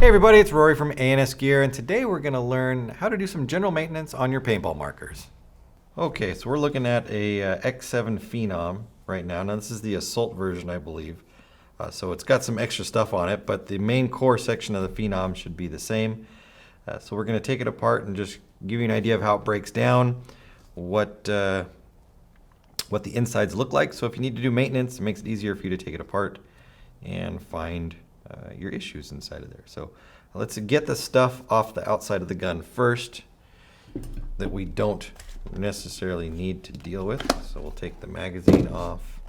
Hey everybody, it's Rory from A&S Gear, and today we're going to learn how to do some general maintenance on your paintball markers. Okay, so we're looking at a X7 Phenom right now. Now this is the Assault version, I believe. So it's got some extra stuff on it, but the main core section of the Phenom should be the same. So we're going to take it apart and just give you an idea of how it breaks down, what the insides look like. So if you need to do maintenance, it makes it easier for you to take it apart and find your issues inside of there. So let's get the stuff off the outside of the gun first that we don't necessarily need to deal with. So we'll take the magazine off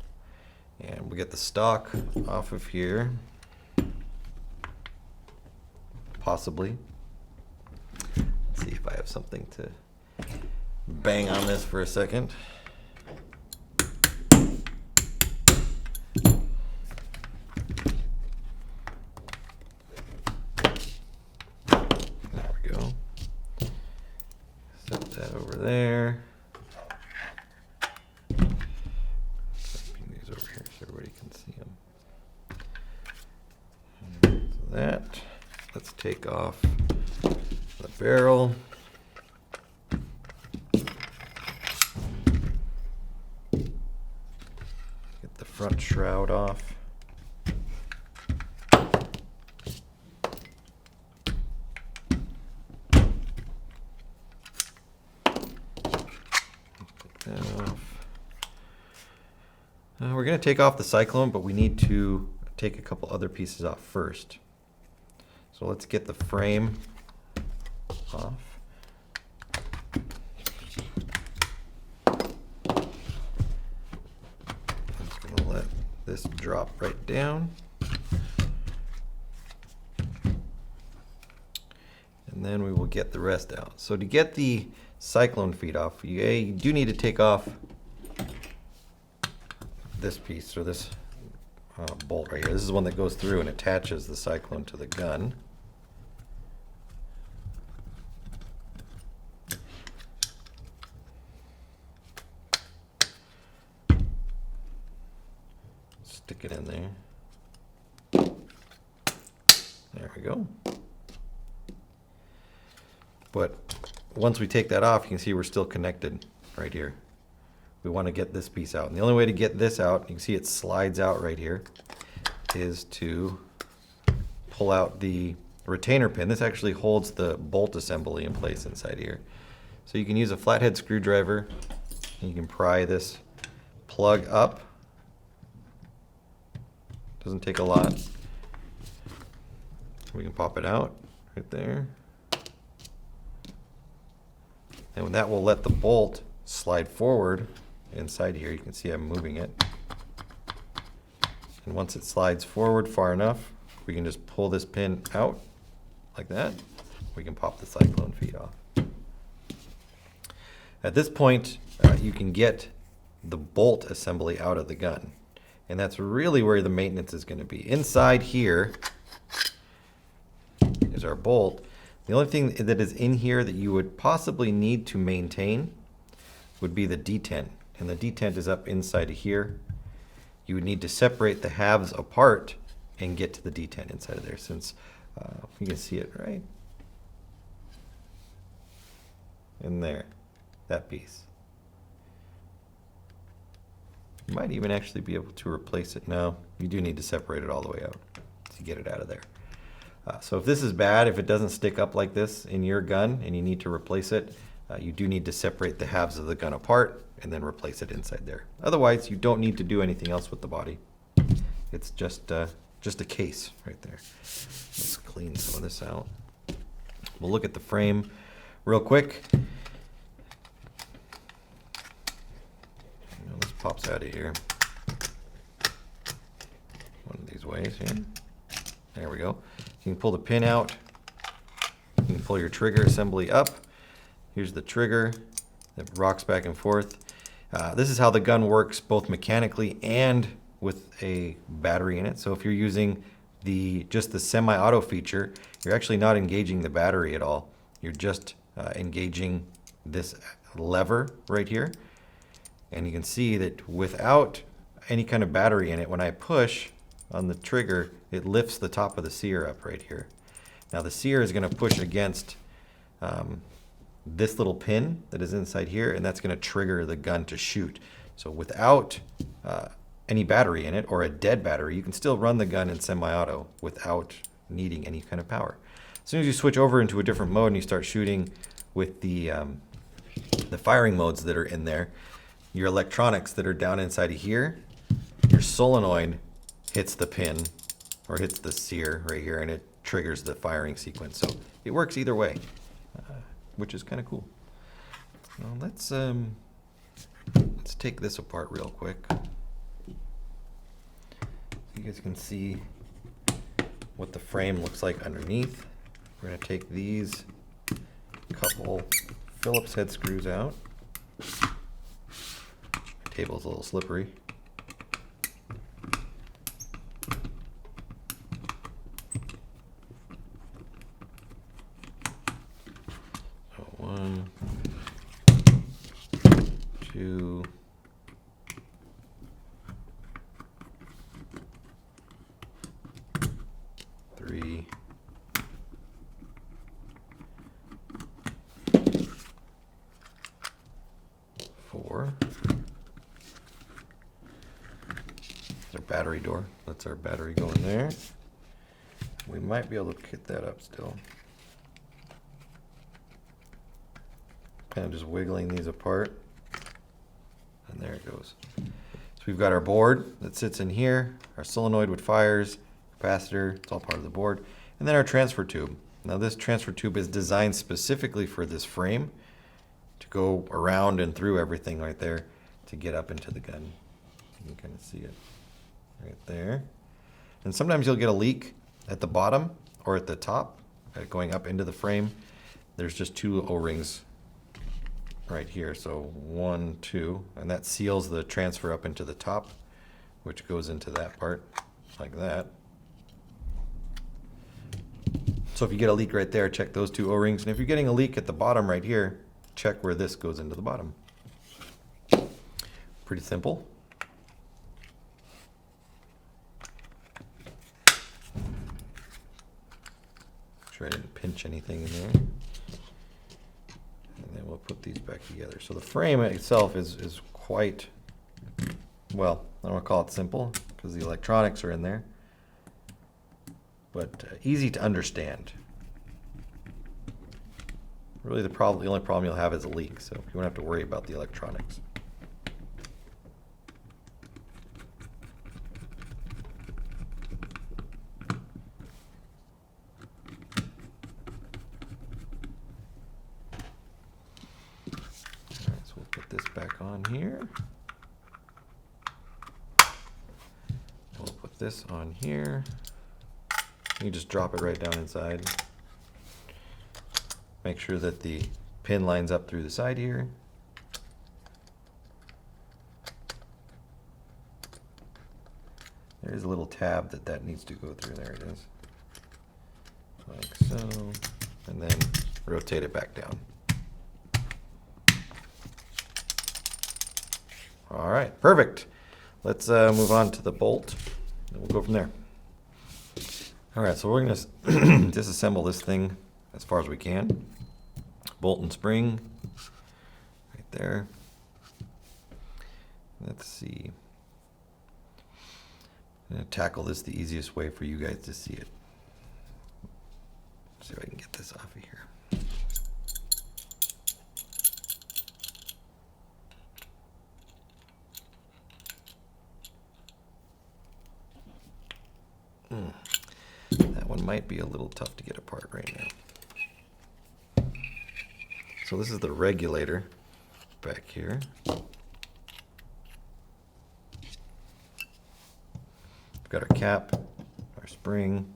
and we'll get the stock off of here, possibly. Let's see if I have something to bang on this for a second. There. Putting these over here so everybody can see them. So that. Let's take off the barrel. Get the front shroud off. We're going to take off the cyclone, but we need to take a couple other pieces off first. So let's get the frame off. I'm just going to let this drop right down. And then we will get the rest out. So to get the cyclone feet off, you do need to take off this piece, or this bolt right here. This is the one that goes through and attaches the cyclone to the gun. Stick it in there. There we go. But once we take that off, you can see we're still connected right here. We want to get this piece out. And the only way to get this out, you can see it slides out right here, is to pull out the retainer pin. This actually holds the bolt assembly in place inside here. So you can use a flathead screwdriver and you can pry this plug up. Doesn't take a lot. We can pop it out right there. And that will let the bolt slide forward inside here. You can see I'm moving it. And once it slides forward far enough, we can just pull this pin out like that. We can pop the cyclone feet off. At this point, you can get the bolt assembly out of the gun. And that's really where the maintenance is going to be. Inside here is our bolt. The only thing that is in here that you would possibly need to maintain would be the detent. And the detent is up inside of here. You would need to separate the halves apart and get to the detent inside of there, since you can see it right in there, that piece. You might even actually be able to replace it. No, you do need to separate it all the way out to get it out of there. So if this is bad, if it doesn't stick up like this in your gun and you need to replace it, you do need to separate the halves of the gun apart and then replace it inside there. Otherwise, you don't need to do anything else with the body. It's just a case right there. Let's clean some of this out. We'll look at the frame real quick. This pops out of here. One of these ways here. There we go. You can pull the pin out. You can pull your trigger assembly up. Here's the trigger that rocks back and forth. This is how the gun works both mechanically and with a battery in it. So if you're using just the semi-auto feature, you're actually not engaging the battery at all. You're just engaging this lever right here. And you can see that without any kind of battery in it, when I push on the trigger, it lifts the top of the sear up right here. Now the sear is going to push against this little pin that is inside here, and that's going to trigger the gun to shoot. So without any battery in it, or a dead battery, you can still run the gun in semi-auto without needing any kind of power. As soon as you switch over into a different mode and you start shooting with the firing modes that are in there, your electronics that are down inside of here, your solenoid hits the pin, or hits the sear right here, and it triggers the firing sequence. So it works either way, which is kind of cool. Well, let's take this apart real quick, so you guys can see what the frame looks like underneath. We're going to take these couple Phillips head screws out. My table's a little slippery. So 1, 2, 3, 4. Our battery door. That's our battery going there. We might be able to get that up still. Kind of just wiggling these apart. And there it goes. So we've got our board that sits in here, our solenoid with fires, capacitor, it's all part of the board, and then our transfer tube. Now this transfer tube is designed specifically for this frame to go around and through everything right there to get up into the gun. You can kind of see it right there. And sometimes you'll get a leak at the bottom or at the top going up into the frame. There's just 2 O-rings right here, so 1, 2, and that seals the transfer up into the top, which goes into that part like that. So if you get a leak right there, check those 2 O-rings, and if you're getting a leak at the bottom right here, check where this goes into the bottom. Pretty simple. Make sure I didn't pinch anything in there. And then we'll put these back together. So the frame itself is quite, well, I don't want to call it simple because the electronics are in there, but easy to understand. Really the only problem you'll have is a leak, so you won't have to worry about the electronics. Alright, so we'll put this back on here. We'll put this on here. You just drop it right down inside. Make sure that the pin lines up through the side here. There's a little tab that needs to go through. There it is. Like so. And then rotate it back down. All right, perfect. Let's move on to the bolt, and we'll go from there. All right, so we're going to disassemble this thing as far as we can. Bolt and spring right there. Let's see. I'm going to tackle this the easiest way for you guys to see it. See if I can get this off of here. That one might be a little tough to get apart right now. So this is the regulator back here. We've got our cap, our spring,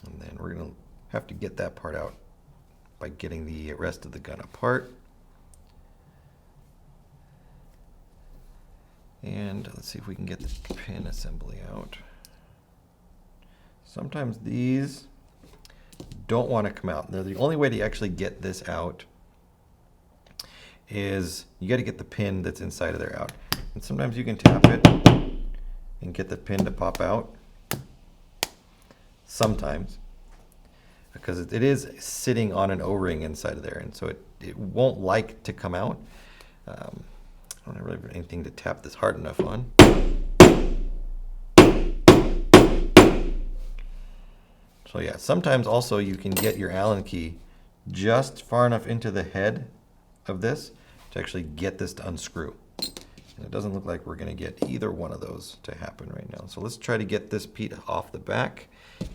and then we're going to have to get that part out by getting the rest of the gun apart. And let's see if we can get the pin assembly out. Sometimes these don't want to come out. They're the only way to actually get this out is you got to get the pin that's inside of there out. And sometimes you can tap it and get the pin to pop out. Sometimes. Because it is sitting on an O-ring inside of there, and so it won't like to come out. I don't really have anything to tap this hard enough on. So yeah, sometimes also you can get your Allen key just far enough into the head of this to actually get this to unscrew. And it doesn't look like we're going to get either one of those to happen right now. So let's try to get this piece off the back.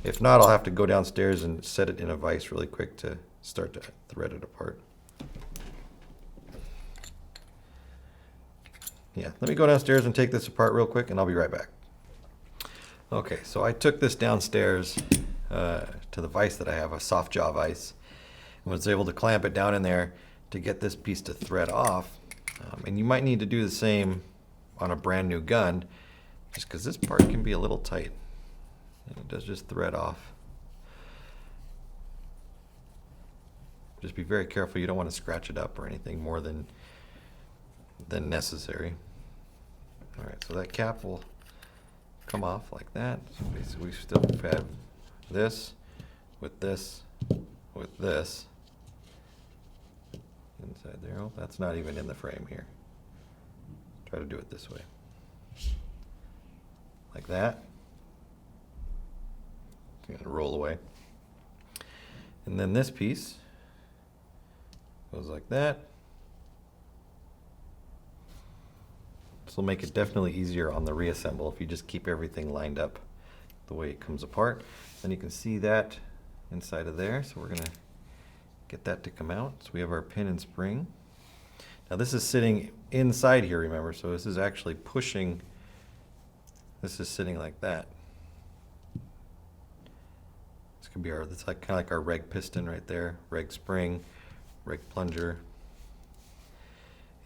If not, I'll have to go downstairs and set it in a vise really quick to start to thread it apart. Yeah, let me go downstairs and take this apart real quick and I'll be right back. Okay, so I took this downstairs to the vise that I have, a soft jaw vise, and was able to clamp it down in there to get this piece to thread off. And you might need to do the same on a brand new gun, just because this part can be a little tight. And it does just thread off. Just be very careful, you don't want to scratch it up or anything more than necessary. Alright, so that cap will come off like that. So basically we still have this with this with this inside there. Oh, that's not even in the frame here. Try to do it this way. Like that. It's gonna roll away. And then this piece goes like that. This will make it definitely easier on the reassemble if you just keep everything lined up the way it comes apart. Then you can see that inside of there. So we're gonna get that to come out. So we have our pin and spring. Now this is sitting inside here, remember, so this is actually pushing, this is sitting like that. This could be our, that's like kind of like our reg piston right there, reg spring, reg plunger.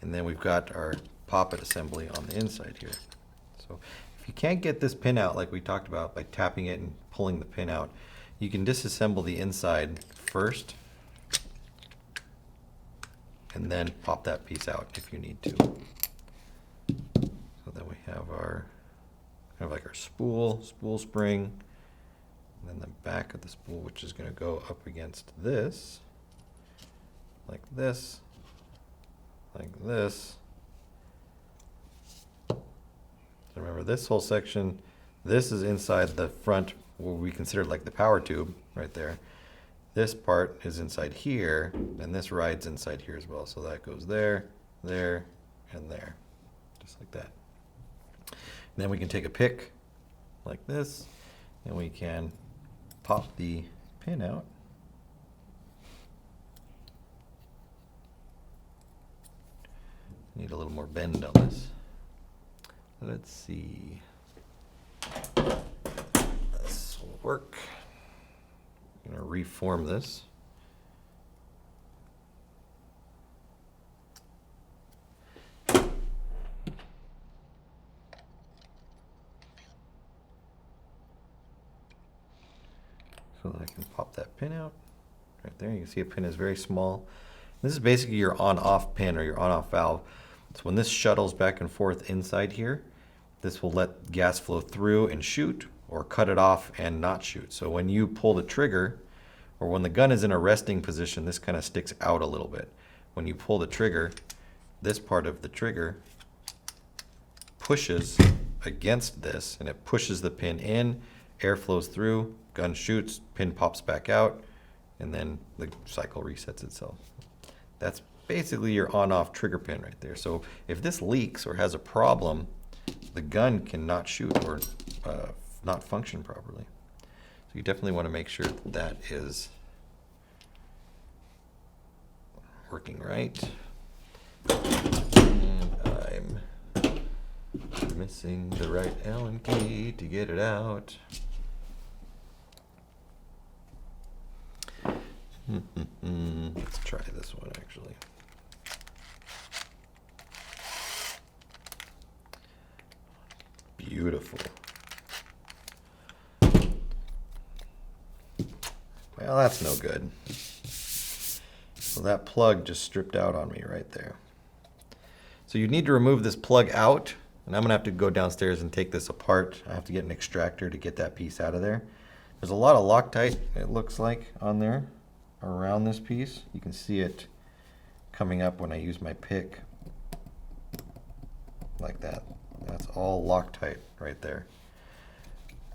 And then we've got our poppet assembly on the inside here. So if you can't get this pin out like we talked about by tapping it and pulling the pin out, you can disassemble the inside first and then pop that piece out if you need to. So then we have our kind of like our spool spring, and then the back of the spool, which is going to go up against this, like this, like this. So remember, this whole section, this is inside the front, what we consider like the power tube right there. This part is inside here, and this rides inside here as well. So that goes there, there, and there, just like that. And then we can take a pick like this, and we can pop the pin out. Need a little more bend on this. Let's see. This will work. I'm going to reform this. So that I can pop that pin out right there. You can see a pin is very small. This is basically your on-off pin or your on-off valve. So when this shuttles back and forth inside here, this will let gas flow through and shoot, or cut it off and not shoot. So when you pull the trigger, or when the gun is in a resting position, this kind of sticks out a little bit. When you pull the trigger, this part of the trigger pushes against this, and it pushes the pin in, air flows through, gun shoots, pin pops back out, and then the cycle resets itself. That's basically your on-off trigger pin right there. So if this leaks or has a problem, the gun cannot shoot or not function properly. So you definitely want to make sure that is working right. And I'm missing the right Allen key to get it out. Let's try this one actually. Beautiful. Well, that's no good. So that plug just stripped out on me right there. So you need to remove this plug out, and I'm gonna have to go downstairs and take this apart. I have to get an extractor to get that piece out of there. There's a lot of Loctite, it looks like, on there around this piece. You can see it coming up when I use my pick like that. That's all Loctite right there.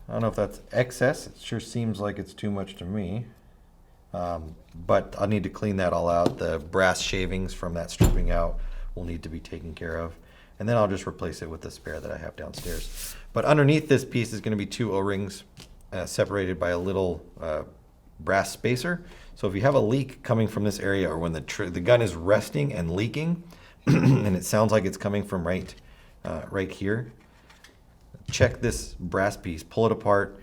I don't know if that's excess. It sure seems like it's too much to me. But I'll need to clean that all out. The brass shavings from that stripping out will need to be taken care of. And then I'll just replace it with the spare that I have downstairs. But underneath this piece is going to be two O-rings separated by a little brass spacer. So if you have a leak coming from this area, or when the gun is resting and leaking, and it sounds like it's coming from right here, check this brass piece, pull it apart.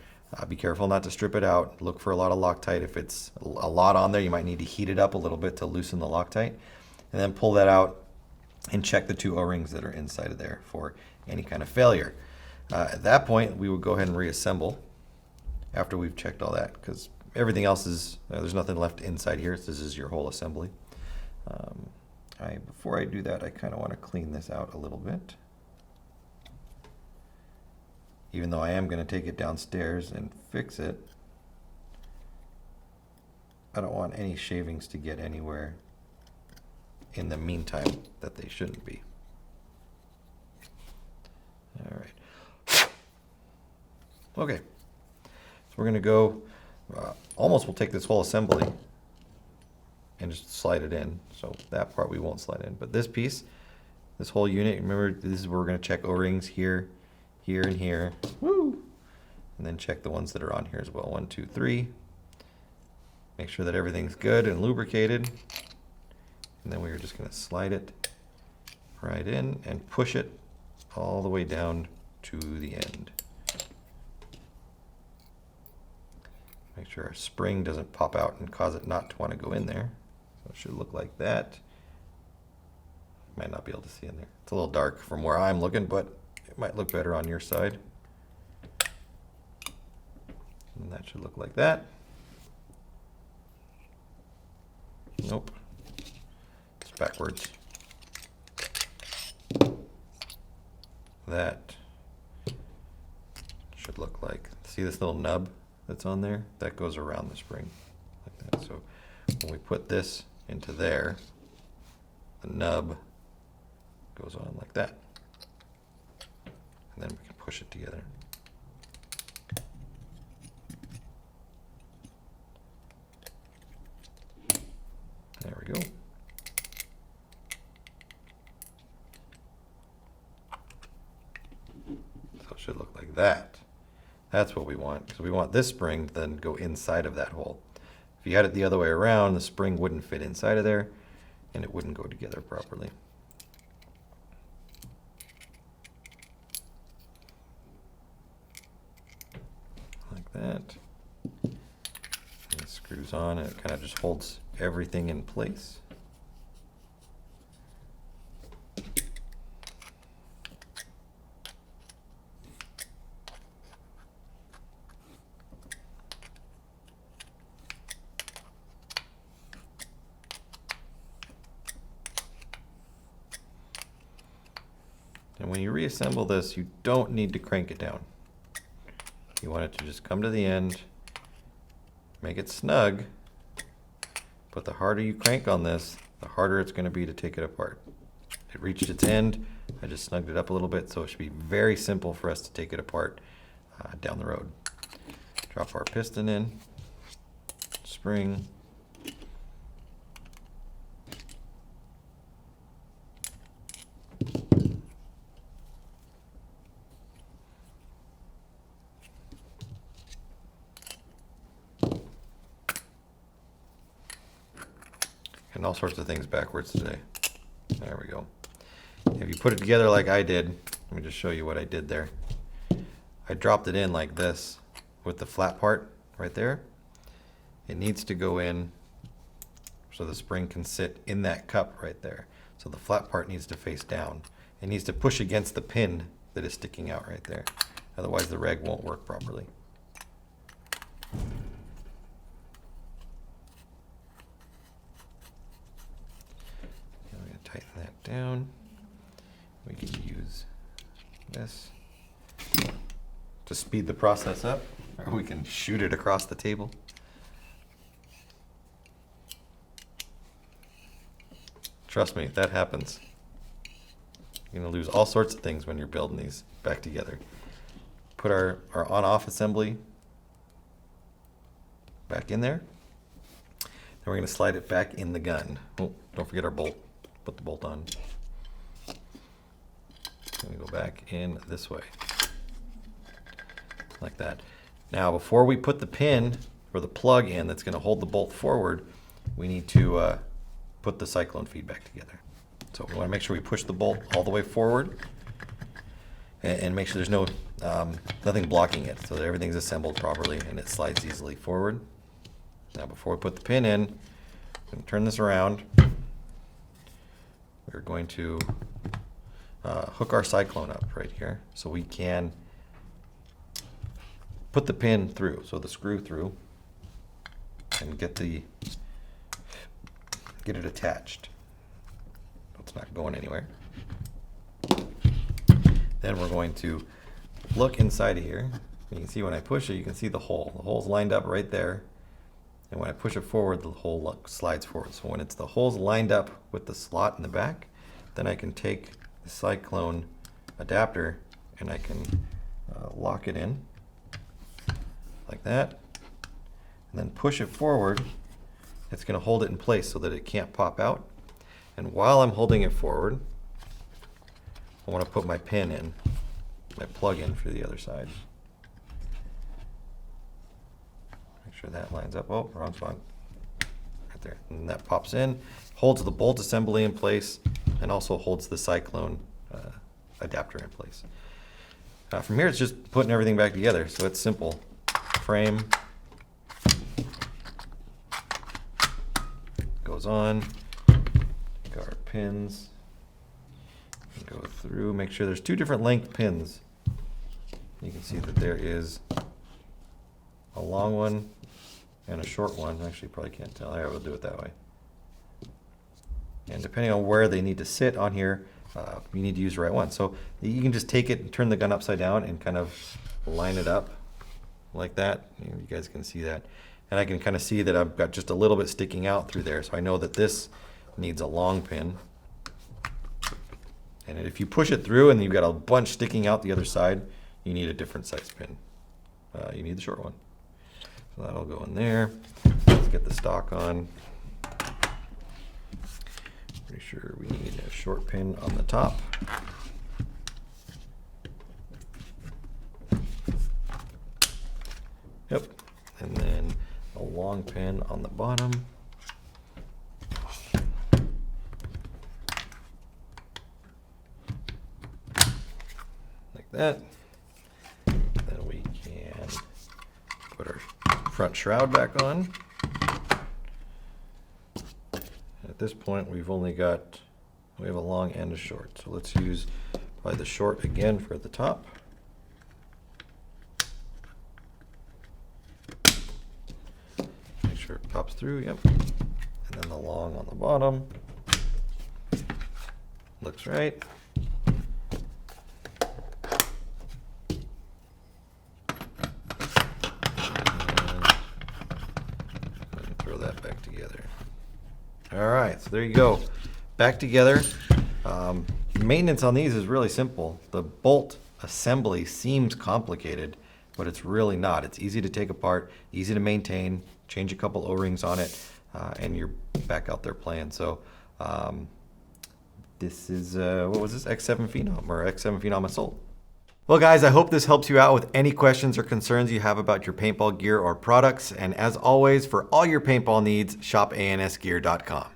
Be careful not to strip it out. Look for a lot of Loctite. If it's a lot on there, you might need to heat it up a little bit to loosen the Loctite. And then pull that out and check the two O-rings that are inside of there for any kind of failure. At that point, we would go ahead and reassemble after we've checked all that, because everything else is, there's nothing left inside here. This is your whole assembly. Before I do that, I kind of want to clean this out a little bit. Even though I am going to take it downstairs and fix it, I don't want any shavings to get anywhere in the meantime that they shouldn't be. All right. Okay. So we're going to go, almost we'll take this whole assembly and just slide it in. So that part we won't slide in. But this piece, this whole unit, remember, this is where we're going to check O-rings here, here, and here. Woo! And then check the ones that are on here as well. 1, 2, 3. Make sure that everything's good and lubricated. And then we're just going to slide it right in and push it all the way down to the end. Make sure our spring doesn't pop out and cause it not to want to go in there. So it should look like that. Might not be able to see in there. It's a little dark from where I'm looking, but it might look better on your side. And that should look like that. Nope. It's backwards. That should look like, see this little nub that's on there? That goes around the spring like that. So when we put this into there, the nub goes on like that. And then we can push it together. There we go. So it should look like that. That's what we want, because we want this spring to then go inside of that hole. If you had it the other way around, the spring wouldn't fit inside of there, and it wouldn't go together properly. Like that. And it screws on, and it kind of just holds everything in place. And when you reassemble this, you don't need to crank it down. You want it to just come to the end, make it snug, but the harder you crank on this, the harder it's going to be to take it apart. It reached its end. I just snugged it up a little bit, so it should be very simple for us to take it apart down the road. Drop our piston in, spring, and all sorts of things backwards today. There we go. If you put it together like I did, let me just show you what I did there. I dropped it in like this with the flat part right there. It needs to go in so the spring can sit in that cup right there. So the flat part needs to face down. It needs to push against the pin that is sticking out right there. Otherwise the reg won't work properly. Tighten that down. this to speed the process up, or we can shoot it across the table. Trust me, that happens. You're gonna lose all sorts of things when you're building these back together. Put our on-off assembly back in there. Then we're gonna slide it back in the gun. Oh, don't forget our bolt. Put the bolt on. I'm gonna go back in this way. Like that. Now, before we put the pin or the plug in that's gonna hold the bolt forward, we need to put the cyclone feed back together. So we wanna make sure we push the bolt all the way forward and make sure there's no nothing blocking it, so that everything's assembled properly and it slides easily forward. Now, before we put the pin in, I'm going to turn this around. We're going to hook our cyclone up right here so we can put the pin through, so the screw through, and get it attached. It's not going anywhere. Then we're going to look inside of here. You can see when I push it, you can see the hole. The hole's lined up right there. And when I push it forward, the hole slides forward. So when the hole's lined up with the slot in the back, then I can take the cyclone adapter and I can lock it in like that. And then push it forward. It's going to hold it in place so that it can't pop out. And while I'm holding it forward, I want to put my pin in, my plug in for the other side. Make sure that lines up. Oh, wrong spot. Right there. And that pops in, holds the bolt assembly in place, and also holds the cyclone adapter in place. From here, it's just putting everything back together, so it's simple. Frame goes on. Got our pins. Go through, make sure there's two different length pins. You can see that there is a long one and a short one. Actually, probably can't tell. I will do it that way. And depending on where they need to sit on here, you need to use the right one. So you can just take it and turn the gun upside down and kind of line it up like that. You guys can see that. And I can kind of see that I've got just a little bit sticking out through there. So I know that this needs a long pin. And if you push it through and you've got a bunch sticking out the other side, you need a different size pin. You need the short one. So that'll go in there. Let's get the stock on. Pretty sure we need a short pin on the top. Yep. And then a long pin on the bottom. That. Then we can put our front shroud back on. At this point, we have a long and a short. So let's use probably the short again for the top. Make sure it pops through, yep. And then the long on the bottom. Looks right. All right, so there you go. Back together. Maintenance on these is really simple. The bolt assembly seems complicated, but it's really not. It's easy to take apart, easy to maintain, change a couple O-rings on it, and you're back out there playing. So this is, what was this? X7 Phenom or X7 Phenom Assault. Well, guys, I hope this helps you out with any questions or concerns you have about your paintball gear or products. And as always, for all your paintball needs, shop ansgear.com.